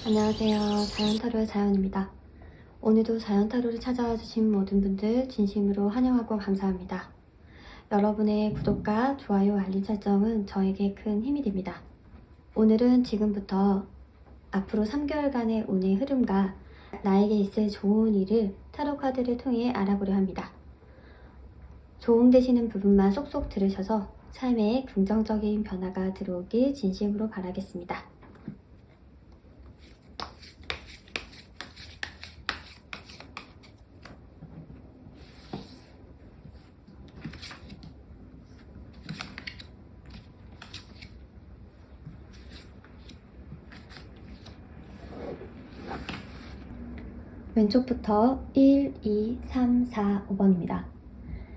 안녕하세요. 자연타로의 자연입니다. 오늘도 자연타로를 찾아와 주신 모든 분들 진심으로 환영하고 감사합니다. 여러분의 구독과 좋아요, 알림 설정은 저에게 큰 힘이 됩니다. 오늘은 지금부터 앞으로 3개월간의 운의 흐름과 나에게 있을 좋은 일을 타로 카드를 통해 알아보려 합니다. 도움되시는 부분만 쏙쏙 들으셔서 삶에 긍정적인 변화가 들어오길 진심으로 바라겠습니다. 왼쪽부터 1, 2, 3, 4, 5번입니다.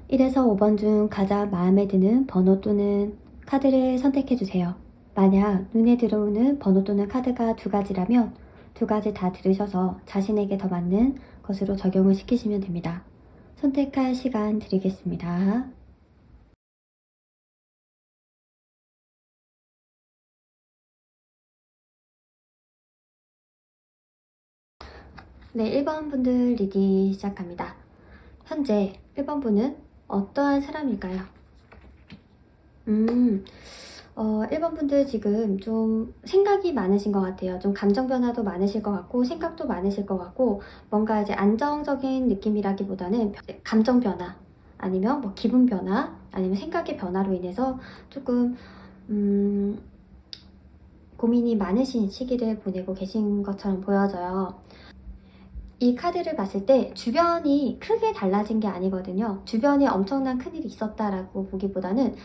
1에서 5번 중 가장 마음에 드는 번호 또는 카드를 선택해주세요. 만약 눈에 들어오는 번호 또는 카드가 두 가지라면 두 가지 다 들으셔서 자신에게 더 맞는 것으로 적용을 시키시면 됩니다. 선택할 시간 드리겠습니다. 네, 1번 분들 리딩 시작합니다. 현재 1번 분은 어떠한 사람일까요? 1번 분들 지금 좀 생각이 많으신 것 같아요. 좀 감정 변화도 많으실 것 같고 생각도 많으실 것 같고 뭔가 이제 안정적인 느낌이라기보다는 감정 변화 아니면 뭐 기분 변화 아니면 생각의 변화로 인해서 조금 고민이 많으신 시기를 보내고 계신 것처럼 보여져요. 이 카드를 봤을 때 주변이 크게 달라진 게 아니거든요. 주변에 엄청난 큰일이 있었다라고 보기보다는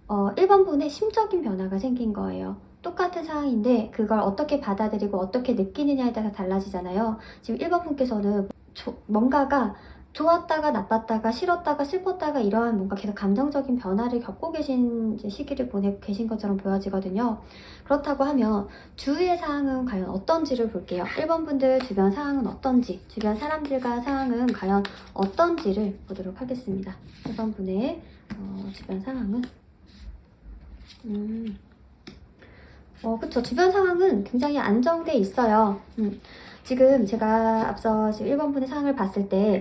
1번 분의 심적인 변화가 생긴 거예요. 똑같은 상황인데 그걸 어떻게 받아들이고 어떻게 느끼느냐에 따라 달라지잖아요. 지금 1번 분께서는 뭔가가 좋았다가 나빴다가 싫었다가 슬펐다가 이러한 뭔가 계속 감정적인 변화를 겪고 계신 시기를 보내고 계신 것처럼 보여지거든요. 그렇다고 하면 주위의 상황은 과연 어떤지를 볼게요. 1번 분들 주변 상황은 어떤지, 주변 사람들과 상황은 과연 어떤지를 보도록 하겠습니다. 1번 분의 주변 상황은 그쵸. 주변 상황은 굉장히 안정돼 있어요. 지금 제가 앞서 지금 1번 분의 상황을 봤을 때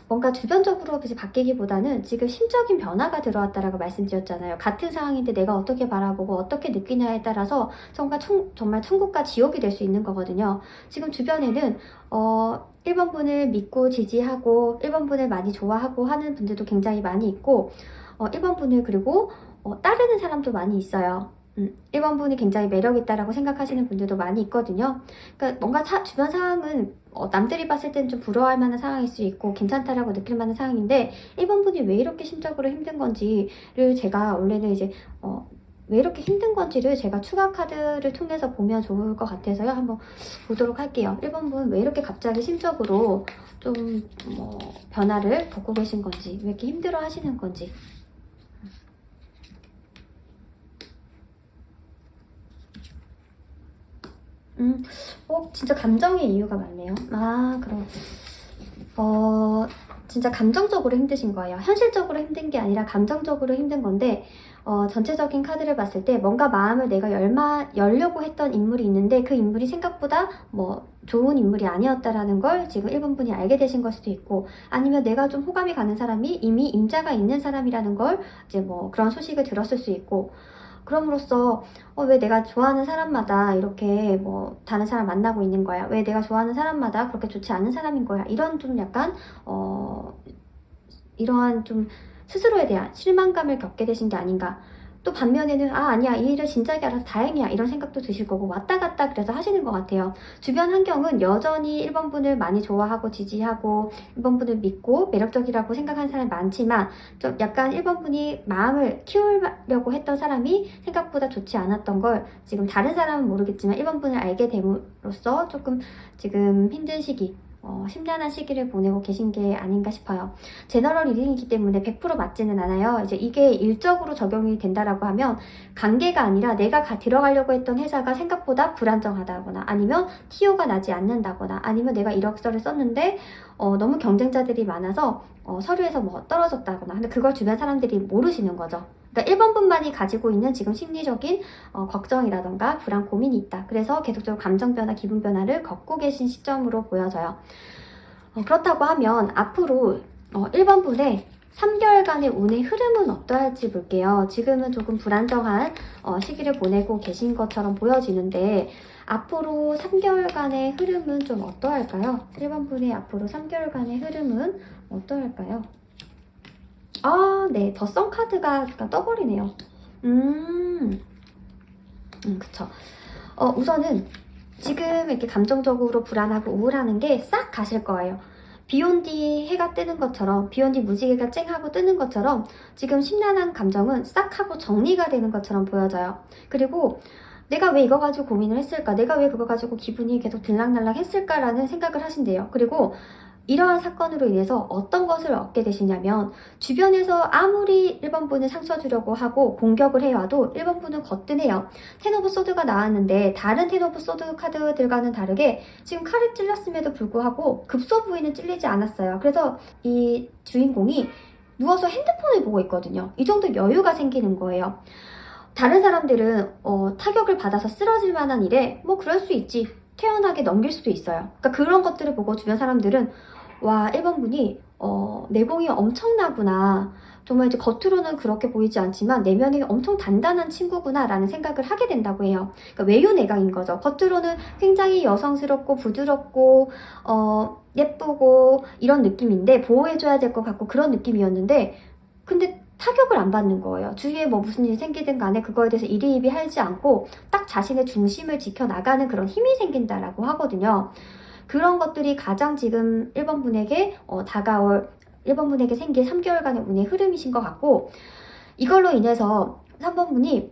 뭔가 주변적으로 바뀌기보다는 지금 심적인 변화가 들어왔다라고 말씀드렸잖아요. 같은 상황인데 내가 어떻게 바라보고 어떻게 느끼냐에 따라서 정말 천국과 지옥이 될 수 있는 거거든요. 지금 주변에는 1번 분을 믿고 지지하고 1번 분을 많이 좋아하고 하는 분들도 굉장히 많이 있고 1번 분을 그리고 따르는 사람도 많이 있어요. 1번 분이 굉장히 매력있다라고 생각하시는 분들도 많이 있거든요. 그러니까 뭔가 주변 상황은 남들이 봤을 때는 좀 부러워할 만한 상황일 수 있고 괜찮다라고 느낄 만한 상황인데 1번 분이 왜 이렇게 심적으로 힘든 건지를 제가 원래는 이제 왜 이렇게 힘든 건지를 제가 추가 카드를 통해서 보면 좋을 것 같아서요. 한번 보도록 할게요. 1번 분 왜 이렇게 갑자기 심적으로 좀 변화를 겪고 계신 건지 왜 이렇게 힘들어 하시는 건지 진짜 감정의 이유가 많네요. 그럼 진짜 감정적으로 힘드신 거예요. 현실적으로 힘든 게 아니라 감정적으로 힘든 건데 전체적인 카드를 봤을 때 뭔가 마음을 내가 열려고 했던 인물이 있는데 그 인물이 생각보다 좋은 인물이 아니었다라는 걸 지금 1번 분이 알게 되신 걸 수도 있고 아니면 내가 좀 호감이 가는 사람이 이미 임자가 있는 사람이라는 걸 이제 그런 소식을 들었을 수 있고 그럼으로써 왜 내가 좋아하는 사람마다 이렇게 다른 사람 만나고 있는 거야? 왜 내가 좋아하는 사람마다 그렇게 좋지 않은 사람인 거야? 이런 좀 약간 이러한 좀 스스로에 대한 실망감을 겪게 되신 게 아닌가. 또 반면에는 아니야 이 일을 진작에 알아서 다행이야 이런 생각도 드실 거고 왔다 갔다 그래서 하시는 것 같아요. 주변 환경은 여전히 1번 분을 많이 좋아하고 지지하고 1번 분을 믿고 매력적이라고 생각하는 사람이 많지만 좀 약간 1번 분이 마음을 키우려고 했던 사람이 생각보다 좋지 않았던 걸 지금 다른 사람은 모르겠지만 1번 분을 알게 됨으로써 조금 지금 힘든 시기 심란한 시기를 보내고 계신 게 아닌가 싶어요. 제너럴 리딩이기 때문에 100% 맞지는 않아요. 이제 이게 일적으로 적용이 된다라고 하면 관계가 아니라 내가 들어가려고 했던 회사가 생각보다 불안정하다거나 아니면 티오가 나지 않는다거나 아니면 내가 이력서를 썼는데 너무 경쟁자들이 많아서 서류에서 떨어졌다거나 근데 그걸 주변 사람들이 모르시는 거죠. 그러니까 1번 분만이 가지고 있는 지금 심리적인 걱정이라던가 불안, 고민이 있다. 그래서 계속적으로 감정 변화, 기분 변화를 겪고 계신 시점으로 보여져요. 그렇다고 하면 앞으로 1번 분의 3개월간의 운의 흐름은 어떠할지 볼게요. 지금은 조금 불안정한 시기를 보내고 계신 것처럼 보여지는데 앞으로 3개월간의 흐름은 좀 어떠할까요? 1번 분의 앞으로 3개월간의 흐름은 어떠할까요? 아, 네. 더 썬 카드가 떠버리네요. 그쵸. 우선은 지금 이렇게 감정적으로 불안하고 우울하는 게 싹 가실 거예요. 비 온 뒤 해가 뜨는 것처럼, 비 온 뒤 무지개가 쨍하고 뜨는 것처럼 지금 심란한 감정은 싹 하고 정리가 되는 것처럼 보여져요. 그리고 내가 왜 이거 가지고 고민을 했을까? 내가 왜 그거 가지고 기분이 계속 들락날락 했을까라는 생각을 하신대요. 그리고 이러한 사건으로 인해서 어떤 것을 얻게 되시냐면 주변에서 아무리 1번 분을 상처 주려고 하고 공격을 해와도 1번 분은 거뜬해요. 텐 오브 소드가 나왔는데 다른 텐 오브 소드 카드들과는 다르게 지금 칼이 찔렸음에도 불구하고 급소 부위는 찔리지 않았어요. 그래서 이 주인공이 누워서 핸드폰을 보고 있거든요. 이 정도 여유가 생기는 거예요. 다른 사람들은 타격을 받아서 쓰러질 만한 일에 뭐 그럴 수 있지, 태연하게 넘길 수도 있어요. 그러니까 그런 것들을 보고 주변 사람들은 와, 1번 분이 내공이 엄청나구나, 정말 이제 겉으로는 그렇게 보이지 않지만 내면이 엄청 단단한 친구구나 라는 생각을 하게 된다고 해요. 그러니까 외유내강인 거죠. 겉으로는 굉장히 여성스럽고 부드럽고 예쁘고 이런 느낌인데 보호해줘야 될 것 같고 그런 느낌이었는데 근데 타격을 안 받는 거예요. 주위에 뭐 무슨 일이 생기든 간에 그거에 대해서 이리이리 하지 않고 딱 자신의 중심을 지켜나가는 그런 힘이 생긴다라고 하거든요. 그런 것들이 가장 지금 1번 분에게 다가올 1번 분에게 생길 3개월간의 운의 흐름이신 것 같고, 이걸로 인해서 3번 분이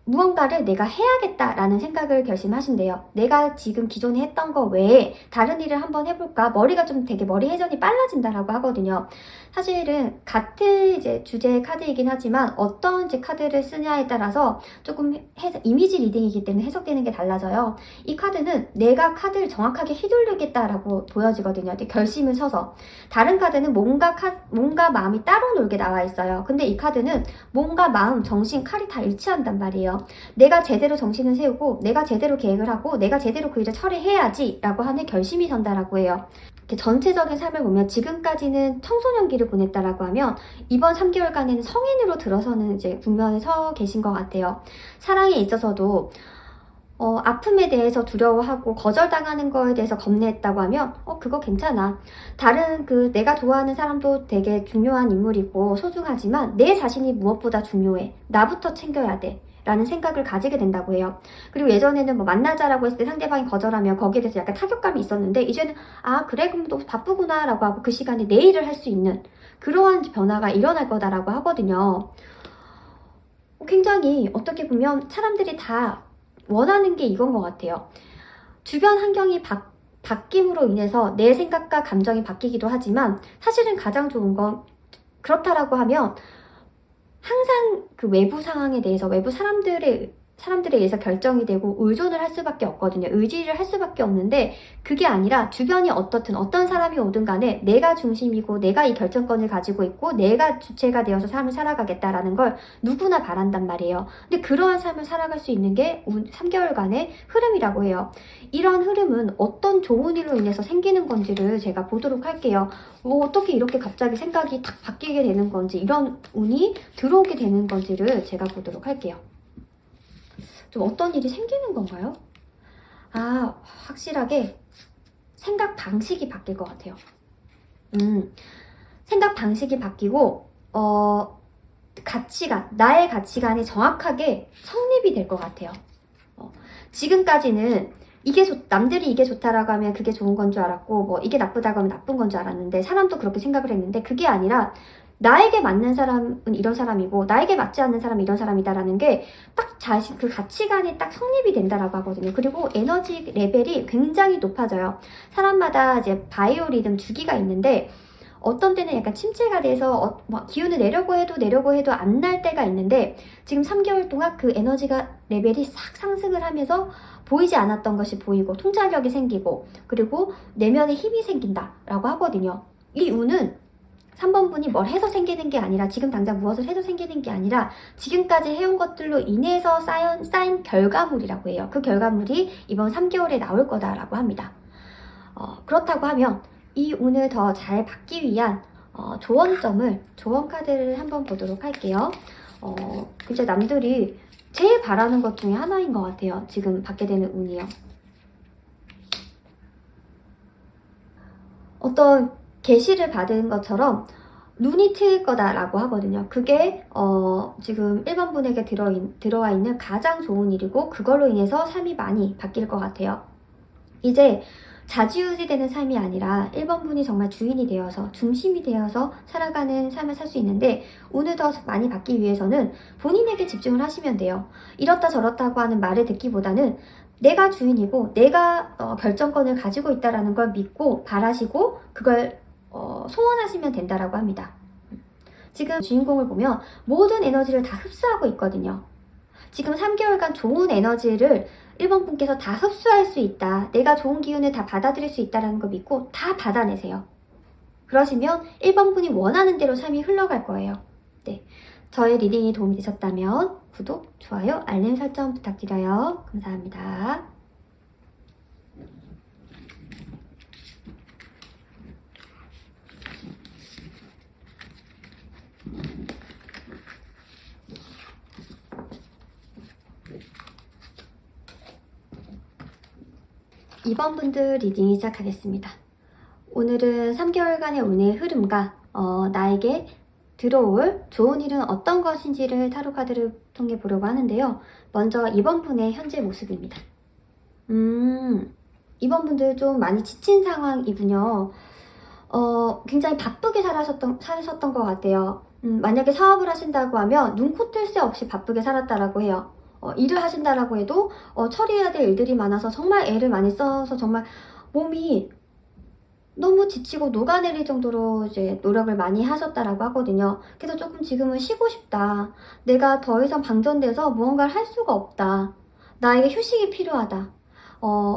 무언가를 내가 해야겠다라는 생각을 결심하신대요. 내가 지금 기존에 했던 거 외에 다른 일을 한번 해볼까? 머리가 좀 되게 머리 회전이 빨라진다라고 하거든요. 사실은 같은 이제 주제의 카드이긴 하지만 어떤 이제 카드를 쓰냐에 따라서 조금 이미지 리딩이기 때문에 해석되는 게 달라져요. 이 카드는 내가 카드를 정확하게 휘둘르겠다라고 보여지거든요. 결심을 서서. 다른 카드는 뭔가 마음이 따로 놀게 나와 있어요. 근데 이 카드는 몸과 마음, 정신, 칼이 다 일치한단 말이에요. 내가 제대로 정신을 세우고 내가 제대로 계획을 하고 내가 제대로 그 일을 처리해야지 라고 하는 결심이 선다라고 해요. 이렇게 전체적인 삶을 보면 지금까지는 청소년기를 보냈다라고 하면 이번 3개월간에는 성인으로 들어서는 이제 국면에 서 계신 것 같아요. 사랑에 있어서도 아픔에 대해서 두려워하고 거절당하는 거에 대해서 겁내했다고 하면 그거 괜찮아. 다른 내가 좋아하는 사람도 되게 중요한 인물이고 소중하지만 내 자신이 무엇보다 중요해. 나부터 챙겨야 돼. 라는 생각을 가지게 된다고 해요. 그리고 예전에는 뭐 만나자라고 했을 때 상대방이 거절하면 거기에 대해서 약간 타격감이 있었는데 이제는 그래 그럼 너 바쁘구나 라고 하고 그 시간에 내 일을 할 수 있는 그러한 변화가 일어날 거다라고 하거든요. 굉장히 어떻게 보면 사람들이 다 원하는 게 이건 것 같아요. 주변 환경이 바뀜으로 인해서 내 생각과 감정이 바뀌기도 하지만 사실은 가장 좋은 건 그렇다라고 하면 항상 그 외부 상황에 대해서 외부 사람들에 의해서 결정이 되고 의존을 할 수밖에 없거든요. 의지를 할 수밖에 없는데 그게 아니라 주변이 어떻든 어떤 사람이 오든 간에 내가 중심이고 내가 이 결정권을 가지고 있고 내가 주체가 되어서 삶을 살아가겠다라는 걸 누구나 바란단 말이에요. 근데 그러한 삶을 살아갈 수 있는 게 3개월간의 흐름이라고 해요. 이런 흐름은 어떤 좋은 일로 인해서 생기는 건지를 제가 보도록 할게요. 어떻게 이렇게 갑자기 생각이 탁 바뀌게 되는 건지 이런 운이 들어오게 되는 건지를 제가 보도록 할게요. 좀 어떤 일이 생기는 건가요? 확실하게 생각 방식이 바뀔 것 같아요. 생각 방식이 바뀌고 나의 가치관이 정확하게 성립이 될 것 같아요. 지금까지는 남들이 이게 좋다라고 하면 그게 좋은 건 줄 알았고 뭐 이게 나쁘다고 하면 나쁜 건 줄 알았는데 사람도 그렇게 생각을 했는데 그게 아니라 나에게 맞는 사람은 이런 사람이고 나에게 맞지 않는 사람은 이런 사람이다라는 게 딱 자신 그 가치관이 딱 성립이 된다라고 하거든요. 그리고 에너지 레벨이 굉장히 높아져요. 사람마다 이제 바이오리듬 주기가 있는데 어떤 때는 약간 침체가 돼서 기운을 내려고 해도 안 날 때가 있는데 지금 3개월 동안 그 에너지가 레벨이 싹 상승을 하면서 보이지 않았던 것이 보이고 통찰력이 생기고 그리고 내면에 힘이 생긴다라고 하거든요. 이 운은 3번 분이 뭘 해서 생기는 게 아니라, 지금 당장 무엇을 해서 생기는 게 아니라 지금까지 해온 것들로 인해서 쌓인 결과물이라고 해요. 그 결과물이 이번 3개월에 나올 거다라고 합니다. 그렇다고 하면 이 운을 더 잘 받기 위한 조언 카드를 한번 보도록 할게요. 진짜 남들이 제일 바라는 것 중에 하나인 것 같아요. 지금 받게 되는 운이요. 어떤 계시를 받은 것처럼 눈이 트일 거다라고 하거든요. 그게 지금 1번 분에게 들어와 있는 가장 좋은 일이고, 그걸로 인해서 삶이 많이 바뀔 것 같아요. 이제 좌지우지 되는 삶이 아니라 1번 분이 정말 주인이 되어서, 중심이 되어서 살아가는 삶을 살 수 있는데, 운을 더 많이 받기 위해서는 본인에게 집중을 하시면 돼요. 이렇다 저렇다고 하는 말을 듣기보다는 내가 주인이고 내가 결정권을 가지고 있다는 걸 믿고 바라시고 그걸 소원하시면 된다라고 합니다. 지금 주인공을 보면 모든 에너지를 다 흡수하고 있거든요. 지금 3개월간 좋은 에너지를 1번 분께서 다 흡수할 수 있다. 내가 좋은 기운을 다 받아들일 수 있다는 걸 믿고 다 받아내세요. 그러시면 1번 분이 원하는 대로 삶이 흘러갈 거예요. 네, 저의 리딩이 도움이 되셨다면 구독, 좋아요, 알림 설정 부탁드려요. 감사합니다. 이번 분들 리딩 시작하겠습니다. 오늘은 3개월간의 운의 흐름과 나에게 들어올 좋은 일은 어떤 것인지를 타로 카드를 통해 보려고 하는데요. 먼저 이번 분의 현재 모습입니다. 이번 분들 좀 많이 지친 상황이군요. 굉장히 바쁘게 살으셨던 것 같아요. 만약에 사업을 하신다고 하면 눈코 뜰 새 없이 바쁘게 살았다라고 해요. 일을 하신다라고 해도 처리해야 될 일들이 많아서 정말 애를 많이 써서 정말 몸이 너무 지치고 녹아내릴 정도로 이제 노력을 많이 하셨다라고 하거든요. 그래서 조금 지금은 쉬고 싶다. 내가 더 이상 방전돼서 무언가를 할 수가 없다. 나에게 휴식이 필요하다.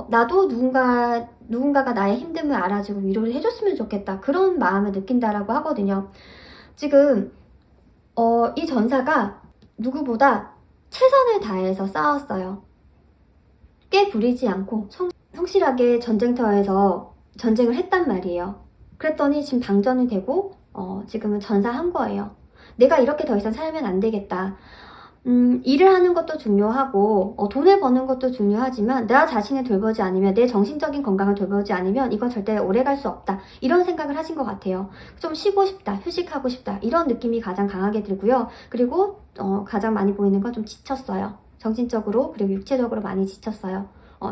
나도 누군가가 나의 힘듦을 알아주고 위로를 해줬으면 좋겠다. 그런 마음을 느낀다라고 하거든요. 지금 이 전사가 누구보다 최선을 다해서 싸웠어요. 꽤 부리지 않고 성실하게 전쟁터에서 전쟁을 했단 말이에요. 그랬더니 지금 방전이 되고 지금은 전사한 거예요. 내가 이렇게 더 이상 살면 안 되겠다. 일을 하는 것도 중요하고 돈을 버는 것도 중요하지만 나 자신을 돌보지 않으면, 내 정신적인 건강을 돌보지 않으면 이건 절대 오래 갈 수 없다. 이런 생각을 하신 것 같아요. 좀 쉬고 싶다, 휴식하고 싶다, 이런 느낌이 가장 강하게 들고요. 그리고 가장 많이 보이는 건 좀 지쳤어요. 정신적으로 그리고 육체적으로 많이 지쳤어요.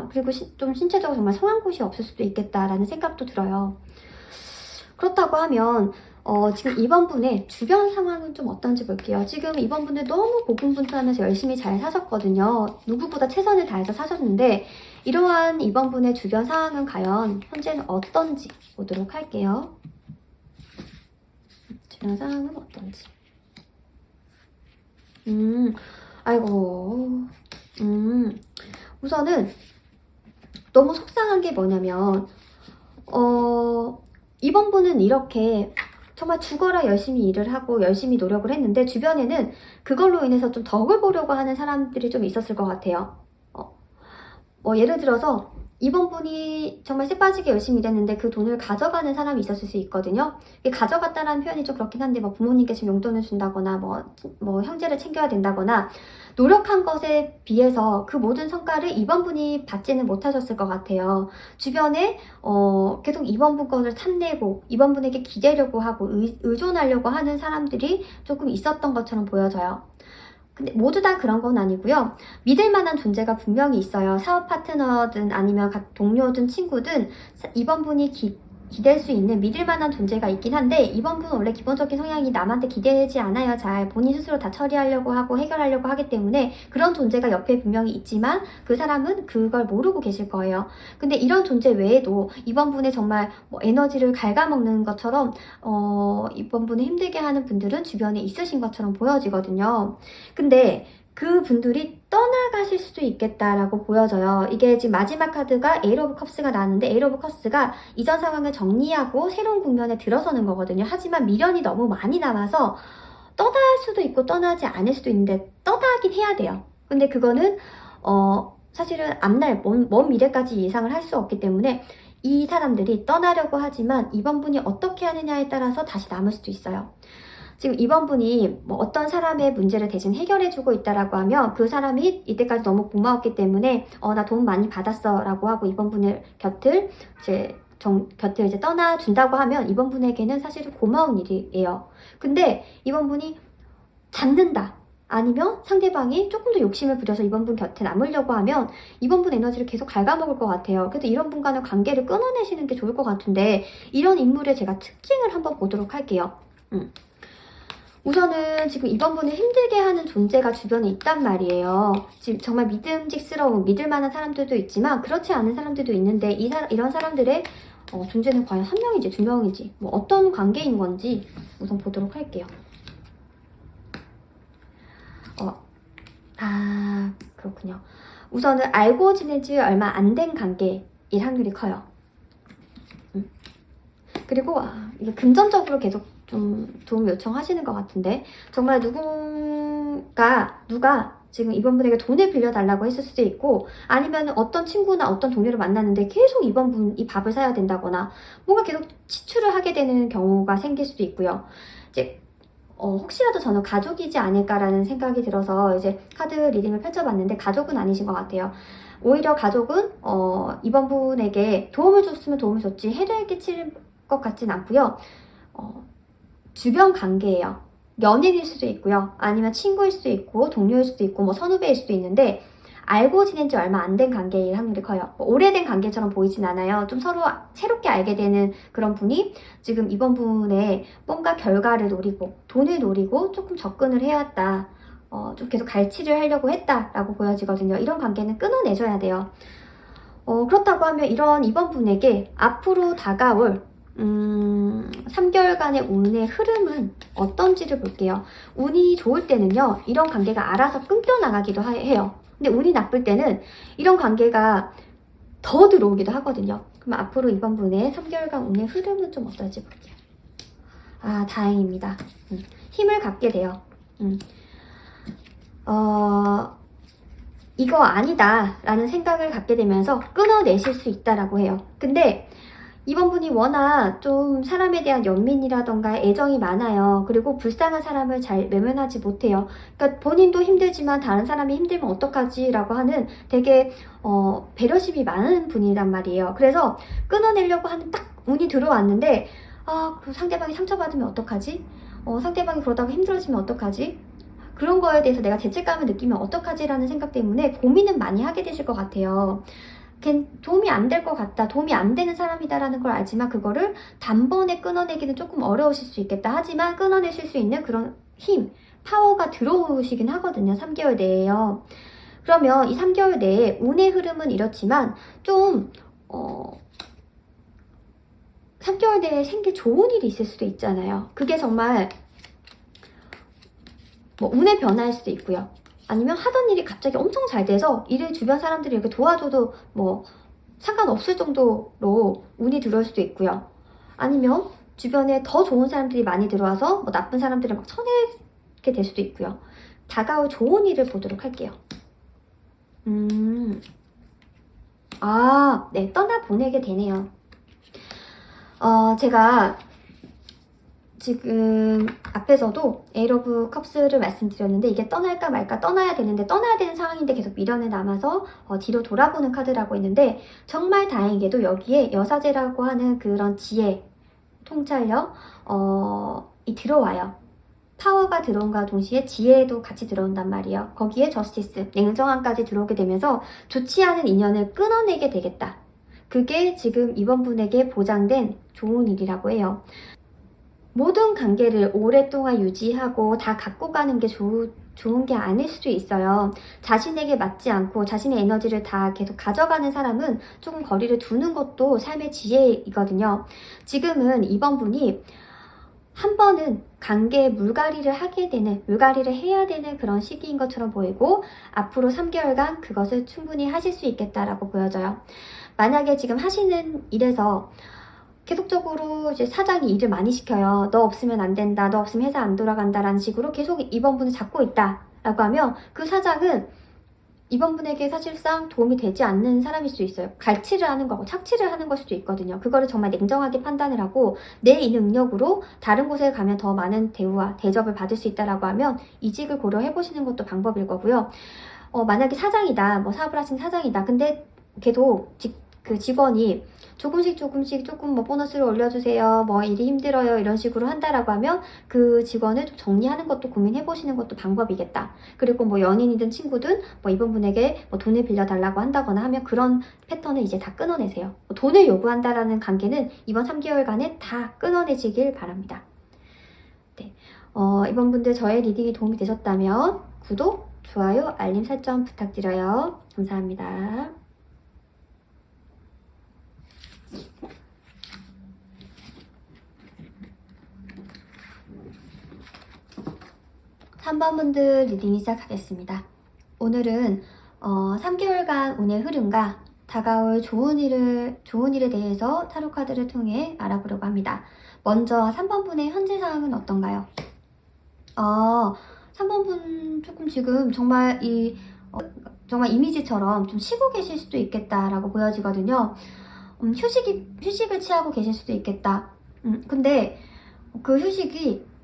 그리고 좀 신체적으로 정말 성한 곳이 없을 수도 있겠다라는 생각도 들어요. 그렇다고 하면 지금 이번 분의 주변 상황은 좀 어떤지 볼게요. 지금 이번 분들 너무 고군분투하면서 열심히 잘 사셨거든요. 누구보다 최선을 다해서 사셨는데, 이러한 이번 분의 주변 상황은 과연 현재는 어떤지 보도록 할게요. 주변 상황은 어떤지. 아이고. 우선은 너무 속상한 게 뭐냐면 이번 분은 이렇게 정말 죽어라 열심히 일을 하고 열심히 노력을 했는데, 주변에는 그걸로 인해서 좀 덕을 보려고 하는 사람들이 좀 있었을 것 같아요. 예를 들어서 이번 분이 정말 쎄빠지게 열심히 일했는데 그 돈을 가져가는 사람이 있었을 수 있거든요. 가져갔다는 표현이 좀 그렇긴 한데, 부모님께 용돈을 준다거나 뭐 형제를 챙겨야 된다거나, 노력한 것에 비해서 그 모든 성과를 이번 분이 받지는 못하셨을 것 같아요. 주변에 계속 이번 분 것을 탐내고 이번 분에게 기대려고 하고 의존하려고 하는 사람들이 조금 있었던 것처럼 보여져요. 근데 모두 다 그런 건 아니고요. 믿을 만한 존재가 분명히 있어요. 사업 파트너든 아니면 동료든 친구든 이번 분이 기댈 수 있는 믿을 만한 존재가 있긴 한데, 이번 분은 원래 기본적인 성향이 남한테 기대지 않아요. 잘 본인 스스로 다 처리하려고 하고 해결하려고 하기 때문에 그런 존재가 옆에 분명히 있지만 그 사람은 그걸 모르고 계실 거예요. 근데 이런 존재 외에도 이번 분의 정말 에너지를 갉아먹는 것처럼 이번 분을 힘들게 하는 분들은 주변에 있으신 것처럼 보여지거든요. 근데 그 분들이 떠나가실 수도 있겠다라고 보여져요. 이게 지금 마지막 카드가 에이트 오브 컵스가 나왔는데 에이트 오브 컵스가 이전 상황을 정리하고 새로운 국면에 들어서는 거거든요. 하지만 미련이 너무 많이 남아서 떠날 수도 있고 떠나지 않을 수도 있는데 떠나긴 해야 돼요. 근데 그거는 사실은 앞날 먼 미래까지 예상을 할 수 없기 때문에 이 사람들이 떠나려고 하지만 이번 분이 어떻게 하느냐에 따라서 다시 남을 수도 있어요. 지금 이번 분이 뭐 어떤 사람의 문제를 대신 해결해주고 있다라고 하면 그 사람이 이때까지 너무 고마웠기 때문에 나 도움 많이 받았어 라고 하고 이번 분의 곁을 이제 떠나준다고 하면 이번 분에게는 사실은 고마운 일이에요. 근데 이번 분이 잡는다 아니면 상대방이 조금 더 욕심을 부려서 이번 분 곁에 남으려고 하면 이번 분 에너지를 계속 갉아먹을 것 같아요. 그래서 이런 분과는 관계를 끊어내시는 게 좋을 것 같은데 이런 인물의 제가 특징을 한번 보도록 할게요. 우선은 지금 이번 분을 힘들게 하는 존재가 주변에 있단 말이에요. 지금 정말 믿음직스러운, 믿을만한 사람들도 있지만 그렇지 않은 사람들도 있는데 이런 사람들의 존재는 과연 한 명인지 두 명인지 뭐 어떤 관계인 건지 우선 보도록 할게요. 그렇군요. 우선은 알고 지낸 지 얼마 안 된 관계일 확률이 커요. 그리고 이게 금전적으로 계속 좀 도움 요청하시는 것 같은데 정말 누가 지금 이번 분에게 돈을 빌려달라고 했을 수도 있고 아니면 어떤 친구나 어떤 동료를 만났는데 계속 이번 분이 밥을 사야 된다거나 뭔가 계속 지출을 하게 되는 경우가 생길 수도 있고요. 이제 혹시라도 저는 가족이지 않을까라는 생각이 들어서 이제 카드 리딩을 펼쳐봤는데 가족은 아니신 것 같아요. 오히려 가족은 이번 분에게 도움을 줬으면 도움을 줬지 해를 끼칠 것 같진 않고요. 주변 관계예요. 연인일 수도 있고요. 아니면 친구일 수도 있고 동료일 수도 있고 뭐 선후배일 수도 있는데 알고 지낸 지 얼마 안 된 관계일 확률이 커요. 뭐 오래된 관계처럼 보이진 않아요. 좀 서로 새롭게 알게 되는 그런 분이 지금 이번 분의 뭔가 결과를 노리고 돈을 노리고 조금 접근을 해왔다. 좀 계속 갈취를 하려고 했다라고 보여지거든요. 이런 관계는 끊어내줘야 돼요. 그렇다고 하면 이번 분에게 앞으로 다가올 3개월간의 운의 흐름은 어떤지를 볼게요. 운이 좋을 때는요, 이런 관계가 알아서 끊겨나가기도 해요. 근데 운이 나쁠 때는 이런 관계가 더 들어오기도 하거든요. 그럼 앞으로 이번 분의 3개월간 운의 흐름은 좀 어떨지 볼게요. 다행입니다. 힘을 갖게 돼요. 이거 아니다 라는 생각을 갖게 되면서 끊어내실 수 있다라고 해요. 근데 이번 분이 워낙 좀 사람에 대한 연민이라던가 애정이 많아요. 그리고 불쌍한 사람을 잘 외면하지 못해요. 그러니까 본인도 힘들지만 다른 사람이 힘들면 어떡하지? 라고 하는 되게 배려심이 많은 분이란 말이에요. 그래서 끊어내려고 하는 딱 운이 들어왔는데 그 상대방이 상처받으면 어떡하지? 상대방이 그러다가 힘들어지면 어떡하지? 그런 거에 대해서 내가 죄책감을 느끼면 어떡하지? 라는 생각 때문에 고민은 많이 하게 되실 것 같아요. 도움이 안 될 것 같다, 도움이 안 되는 사람이다라는 걸 알지만 그거를 단번에 끊어내기는 조금 어려우실 수 있겠다. 하지만 끊어내실 수 있는 그런 힘, 파워가 들어오시긴 하거든요. 3개월 내에요. 그러면 이 3개월 내에 운의 흐름은 이렇지만 좀 3개월 내에 생길 좋은 일이 있을 수도 있잖아요. 그게 정말 뭐 운의 변화일 수도 있고요. 아니면 하던 일이 갑자기 엄청 잘 돼서 일을 주변 사람들이 이렇게 도와줘도 뭐 상관없을 정도로 운이 들어올 수도 있고요. 아니면 주변에 더 좋은 사람들이 많이 들어와서 뭐 나쁜 사람들을 막 쳐내게 될 수도 있고요. 다가올 좋은 일을 보도록 할게요. 네, 떠나보내게 되네요. 제가 지금 앞에서도 에이트 오브 컵스를 말씀드렸는데 이게 떠날까 말까 떠나야 되는데 떠나야 되는 상황인데 계속 미련에 남아서 뒤로 돌아보는 카드라고 했는데 정말 다행히도 여기에 여사제라고 하는 그런 지혜, 통찰력 이 들어와요. 파워가 들어온과 동시에 지혜도 같이 들어온단 말이에요. 거기에 저스티스, 냉정함까지 들어오게 되면서 좋지 않은 인연을 끊어내게 되겠다. 그게 지금 이번 분에게 보장된 좋은 일이라고 해요. 모든 관계를 오랫동안 유지하고 다 갖고 가는 게 좋은 게 아닐 수도 있어요. 자신에게 맞지 않고 자신의 에너지를 다 계속 가져가는 사람은 조금 거리를 두는 것도 삶의 지혜이거든요. 지금은 이번 분이 한 번은 관계에 물갈이를 해야 되는 그런 시기인 것처럼 보이고, 앞으로 3개월간 그것을 충분히 하실 수 있겠다라고 보여져요. 만약에 지금 하시는 일에서 계속적으로 이제 사장이 일을 많이 시켜요. 너 없으면 안 된다, 너 없으면 회사 안 돌아간다라는 식으로 계속 이번 분을 잡고 있다라고 하면, 그 사장은 이번 분에게 사실상 도움이 되지 않는 사람일 수 있어요. 갈취를 하는 거고 착취를 하는 걸 수도 있거든요. 그거를 정말 냉정하게 판단을 하고 내 이 능력으로 다른 곳에 가면 더 많은 대우와 대접을 받을 수 있다라고 하면 이직을 고려해 보시는 것도 방법일 거고요. 만약에 사장이다, 뭐 사업을 하신 사장이다. 근데 걔도 그 직원이 조금 뭐 보너스를 올려주세요, 뭐 일이 힘들어요, 이런 식으로 한다라고 하면 그 직원을 좀 정리하는 것도 고민해 보시는 것도 방법이겠다. 그리고 뭐 연인이든 친구든 뭐 이번 분에게 뭐 돈을 빌려달라고 한다거나 하면 그런 패턴을 이제 다 끊어내세요. 돈을 요구한다라는 관계는 이번 3개월간에 다 끊어내시길 바랍니다. 네, 이번 분들 저의 리딩이 도움이 되셨다면 구독, 좋아요, 알림 설정 부탁드려요. 감사합니다. 3번 분들 리딩 시작하겠습니다. 오늘은 3개월간 운의 흐름과 다가올 좋은 일에 대해서 타로 카드를 통해 알아보려고 합니다. 먼저 3번 분의 현재 상황은 어떤가요? 3번 분 조금 지금 정말 정말 이미지처럼 좀 쉬고 계실 수도 있겠다라고 보여지거든요. 휴식을 취하고 계실 수도 있겠다. 근데 그 휴식이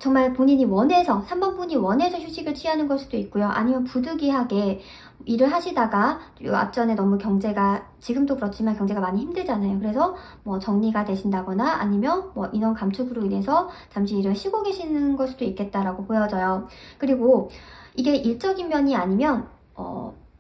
정말 본인이 원해서, 3번 분이 원해서 휴식을 취하는 걸 수도 있고요. 아니면 부득이하게 일을 하시다가 앞전에 너무 경제가, 지금도 그렇지만 경제가 많이 힘들잖아요. 그래서 뭐 정리가 되신다거나 아니면 뭐 인원 감축으로 인해서 잠시 일을 쉬고 계시는 걸 수도 있겠다라고 보여져요. 그리고 이게 일적인 면이 아니면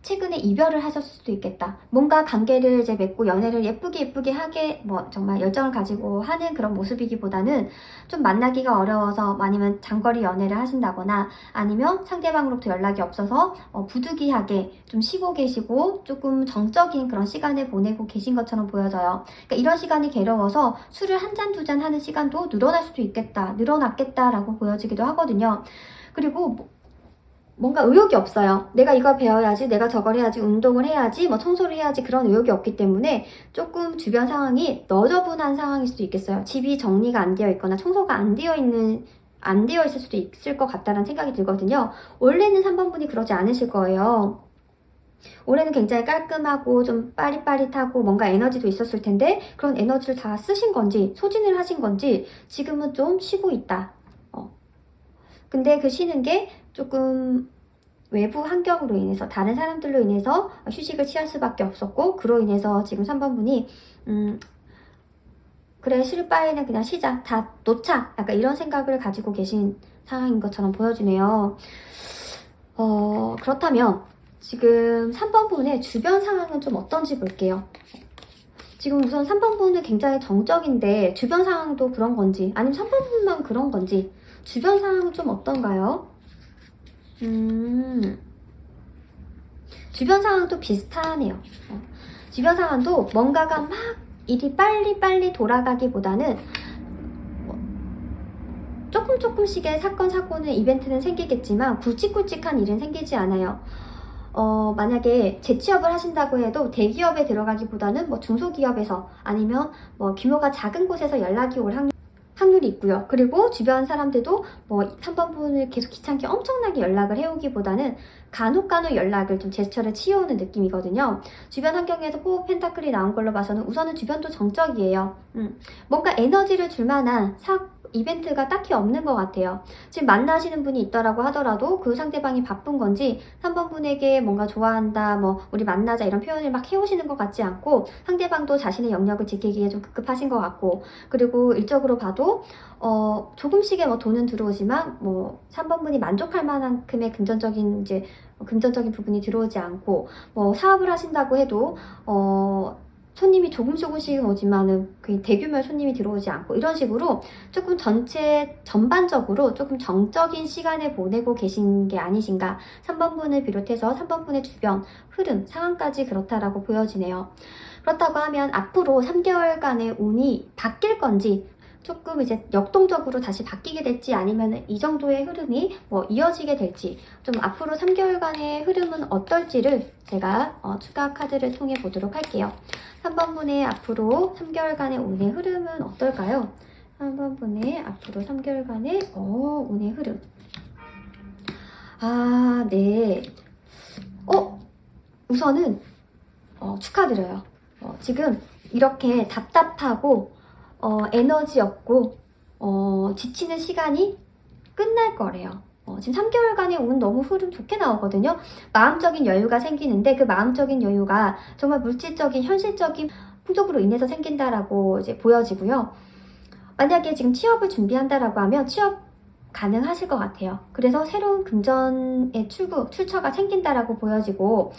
최근에 이별을 하셨을 수도 있겠다. 뭔가 관계를 이제 맺고 연애를 예쁘게 하게 뭐 정말 열정을 가지고 하는 그런 모습이기보다는 좀 만나기가 어려워서, 아니면 장거리 연애를 하신다거나 아니면 상대방으로부터 연락이 없어서 부득이하게 좀 쉬고 계시고 조금 정적인 그런 시간을 보내고 계신 것처럼 보여져요. 그러니까 이런 시간이 괴로워서 술을 한 잔, 두 잔 하는 시간도 늘어났겠다라고 보여지기도 하거든요. 그리고 뭔가 의욕이 없어요. 내가 이걸 배워야지, 내가 저걸 해야지, 운동을 해야지, 뭐 청소를 해야지, 그런 의욕이 없기 때문에 조금 주변 상황이 너저분한 상황일 수도 있겠어요. 집이 정리가 안 되어 있거나 청소가 안 되어 있을 수도 있을 것 같다는 생각이 들거든요. 원래는 3번 분이 그러지 않으실 거예요. 올해는 굉장히 깔끔하고 좀 빠릿빠릿하고 뭔가 에너지도 있었을 텐데, 그런 에너지를 다 쓰신 건지 소진을 하신 건지 지금은 좀 쉬고 있다. 근데 그 쉬는 게 조금 외부 환경으로 인해서, 다른 사람들로 인해서 휴식을 취할 수밖에 없었고, 그로 인해서 지금 3번 분이 그래, 쉴 바에는 그냥 쉬자, 다 놓자, 약간 이런 생각을 가지고 계신 상황인 것처럼 보여지네요. 그렇다면 지금 3번 분의 주변 상황은 좀 어떤지 볼게요. 지금 우선 3번 분은 굉장히 정적인데 주변 상황도 그런 건지, 아니면 3번 분만 그런 건지, 주변 상황은 좀 어떤가요? 주변 상황도 비슷하네요. 주변 상황도 뭔가가 막 일이 빨리 돌아가기보다는 조금씩의 사건은, 이벤트는 생기겠지만 굵직굵직한 일은 생기지 않아요. 만약에 재취업을 하신다고 해도 대기업에 들어가기보다는 뭐 중소기업에서, 아니면 뭐 규모가 작은 곳에서 연락이 올 확률이 있고요. 그리고 주변 사람들도 뭐 3번 분을 계속 귀찮게 엄청나게 연락을 해오기보다는 간혹 연락을 좀 제스처를 치워오는 느낌이거든요. 주변 환경에서 펜타클이 나온 걸로 봐서는 우선은 주변도 정적이에요. 뭔가 에너지를 줄 만한 이벤트가 딱히 없는 것 같아요. 지금 만나시는 분이 있더라고 하더라도 그 상대방이 바쁜 건지, 3번 분에게 뭔가 좋아한다, 뭐 우리 만나자 이런 표현을 막 해오시는 것 같지 않고, 상대방도 자신의 영역을 지키기에 좀 급급하신 것 같고, 그리고 일적으로 봐도 조금씩의 뭐 돈은 들어오지만 뭐 3번 분이 만족할 만큼의 금전적인 부분이 들어오지 않고, 뭐 사업을 하신다고 해도 손님이 조금씩 오지만은 그 대규모의 손님이 들어오지 않고, 이런 식으로 조금 전반적으로 조금 정적인 시간을 보내고 계신 게 아니신가. 3번 분을 비롯해서 3번 분의 주변 흐름, 상황까지 그렇다라고 보여지네요. 그렇다고 하면 앞으로 3개월간의 운이 바뀔 건지, 조금 이제 역동적으로 다시 바뀌게 될지 아니면 이 정도의 흐름이 뭐 이어지게 될지 좀 앞으로 3개월간의 흐름은 어떨지를 제가 추가 카드를 통해 보도록 할게요. 3번 분의 앞으로 3개월간의 운의 흐름은 어떨까요? 3번 분의 앞으로 3개월간의 운의 흐름. 아, 네. 우선은 축하드려요. 지금 이렇게 답답하고 에너지 없고 지치는 시간이 끝날 거래요. 지금 3개월간의 운 너무 흐름 좋게 나오거든요. 마음적인 여유가 생기는데 그 마음적인 여유가 정말 물질적인 현실적인 풍족으로 인해서 생긴다라고 이제 보여지고요. 만약에 지금 취업을 준비한다라고 하면 취업 가능하실 것 같아요. 그래서 새로운 금전의 출처가 생긴다라고 보여지고,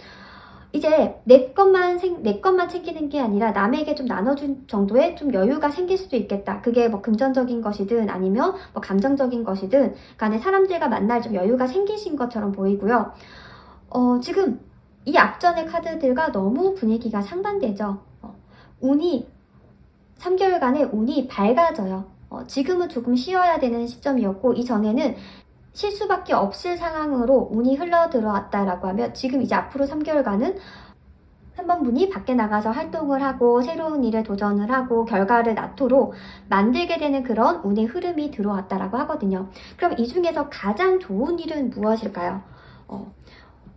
이제 내 것만 챙기는 게 아니라 남에게 좀 나눠준 정도의 좀 여유가 생길 수도 있겠다. 그게 뭐 금전적인 것이든 아니면 뭐 감정적인 것이든 간에 사람들과 만날 좀 여유가 생기신 것처럼 보이고요. 지금 이 앞전의 카드들과 너무 분위기가 상반되죠. 3개월간의 운이 밝아져요. 지금은 조금 쉬어야 되는 시점이었고, 이전에는 쉴 수밖에 없을 상황으로 운이 흘러 들어왔다라고 하면 지금 이제 앞으로 3개월간은 3번 분이 밖에 나가서 활동을 하고 새로운 일에 도전을 하고 결과를 낳도록 만들게 되는 그런 운의 흐름이 들어왔다라고 하거든요. 그럼 이 중에서 가장 좋은 일은 무엇일까요?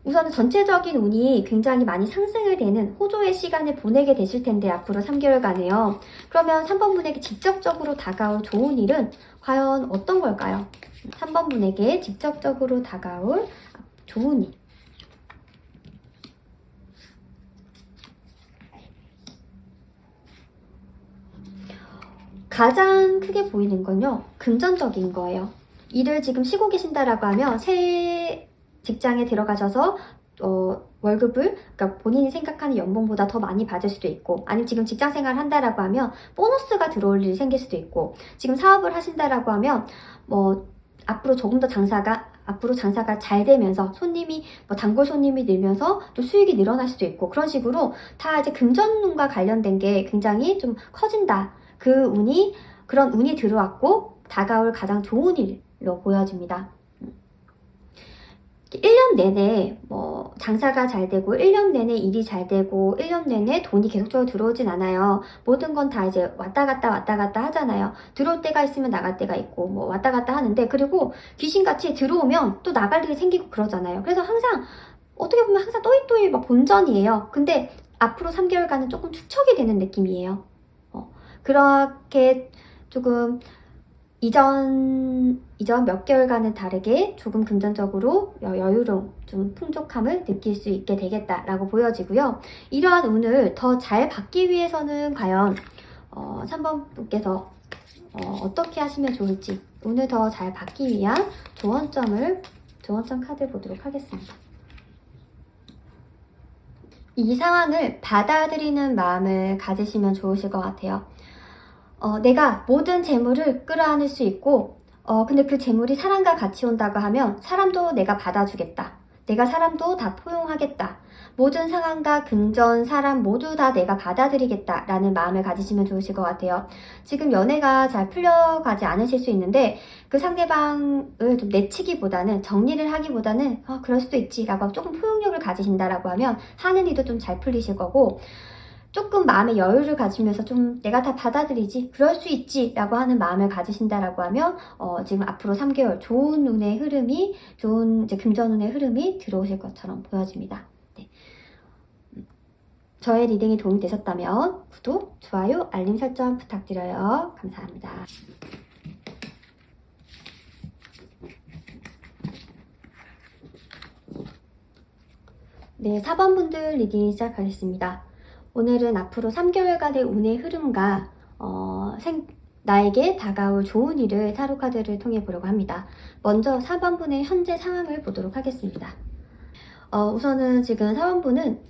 우선은 전체적인 운이 굉장히 많이 상승을 되는 호조의 시간을 보내게 되실 텐데 앞으로 3개월간에요. 그러면 3번 분에게 직접적으로 다가올 좋은 일은 과연 어떤 걸까요? 3번 분에게 직접적으로 다가올 좋은 일. 가장 크게 보이는 건요, 금전적인 거예요. 일을 지금 쉬고 계신다라고 하면 새 직장에 들어가셔서 월급을, 그러니까 본인이 생각하는 연봉보다 더 많이 받을 수도 있고, 아니면 지금 직장 생활을 한다라고 하면 보너스가 들어올 일이 생길 수도 있고, 지금 사업을 하신다라고 하면 뭐 앞으로 조금 더 장사가 잘 되면서 손님이 단골 손님이 늘면서 또 수익이 늘어날 수도 있고, 그런 식으로 다 이제 금전운과 관련된 게 굉장히 좀 커진다. 그런 운이 들어왔고 다가올 가장 좋은 일로 보여집니다. 1년 내내 장사가 잘 되고 1년 내내 일이 잘 되고 1년 내내 돈이 계속적으로 들어오진 않아요. 모든 건 다 이제 왔다 갔다 하잖아요. 들어올 때가 있으면 나갈 때가 있고 왔다 갔다 하는데, 그리고 귀신같이 들어오면 또 나갈 일이 생기고 그러잖아요. 그래서 항상 어떻게 보면 항상 또이또이 본전이에요. 근데 앞으로 3개월간은 조금 축척이 되는 느낌이에요. 그렇게 조금 이전 몇 개월간은 다르게 조금 금전적으로 여유로움, 좀 풍족함을 느낄 수 있게 되겠다라고 보여지고요. 이러한 운을 더 잘 받기 위해서는 과연 3번 분께서 어떻게 하시면 좋을지, 운을 더 잘 받기 위한 조언점 카드 보도록 하겠습니다. 이 상황을 받아들이는 마음을 가지시면 좋으실 것 같아요. 내가 모든 재물을 끌어안을 수 있고, 근데 그 재물이 사람과 같이 온다고 하면 사람도 내가 받아주겠다. 내가 사람도 다 포용하겠다. 모든 상황과 금전, 사람 모두 다 내가 받아들이겠다 라는 마음을 가지시면 좋으실 것 같아요. 지금 연애가 잘 풀려가지 않으실 수 있는데 그 상대방을 좀 내치기보다는, 정리를 하기보다는 그럴 수도 있지 라고 조금 포용력을 가지신다라고 하면 하는 일도 좀 잘 풀리실 거고, 조금 마음의 여유를 가지면서 좀 내가 다 받아들이지, 그럴 수 있지 라고 하는 마음을 가지신다라고 하면 지금 앞으로 3개월 좋은 운의 흐름이, 좋은 이제 금전운의 흐름이 들어오실 것처럼 보여집니다. 네. 저의 리딩이 도움이 되셨다면 구독, 좋아요, 알림 설정 부탁드려요. 감사합니다. 네, 4번 분들 리딩 시작하겠습니다. 오늘은 앞으로 3개월간의 운의 흐름과 나에게 다가올 좋은 일을 타로 카드를 통해 보려고 합니다. 먼저 4번 분의 현재 상황을 보도록 하겠습니다. 우선은 지금 4번 분은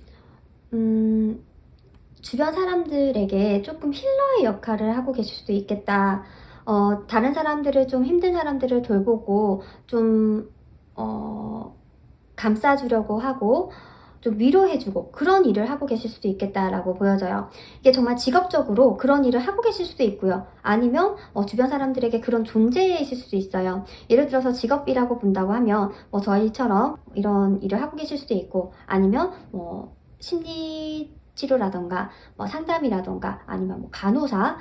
주변 사람들에게 조금 힐러의 역할을 하고 계실 수도 있겠다. 다른 사람들을, 좀 힘든 사람들을 돌보고 좀 감싸주려고 하고, 좀 위로해주고 그런 일을 하고 계실 수도 있겠다라고 보여져요. 이게 정말 직업적으로 그런 일을 하고 계실 수도 있고요. 아니면 주변 사람들에게 그런 존재이실 수도 있어요. 예를 들어서 직업이라고 본다고 하면 저희처럼 이런 일을 하고 계실 수도 있고, 아니면 심리 치료라던가 상담이라던가 아니면 간호사,